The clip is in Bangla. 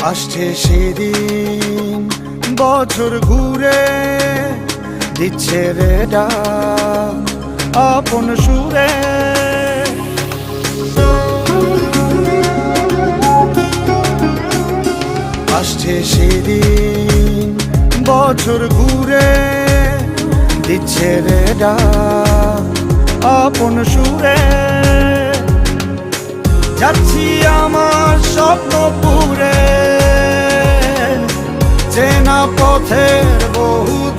আসছে সেদিন বছর ঘুরে দিচ্ছে রে ডাক আপন সুরে। আসছে সেদিন বছর ঘুরে দিচ্ছে রে ডাক আপন সুরে। যাচ্ছি আমার স্বপ্নপুরে চেনা পথের বহু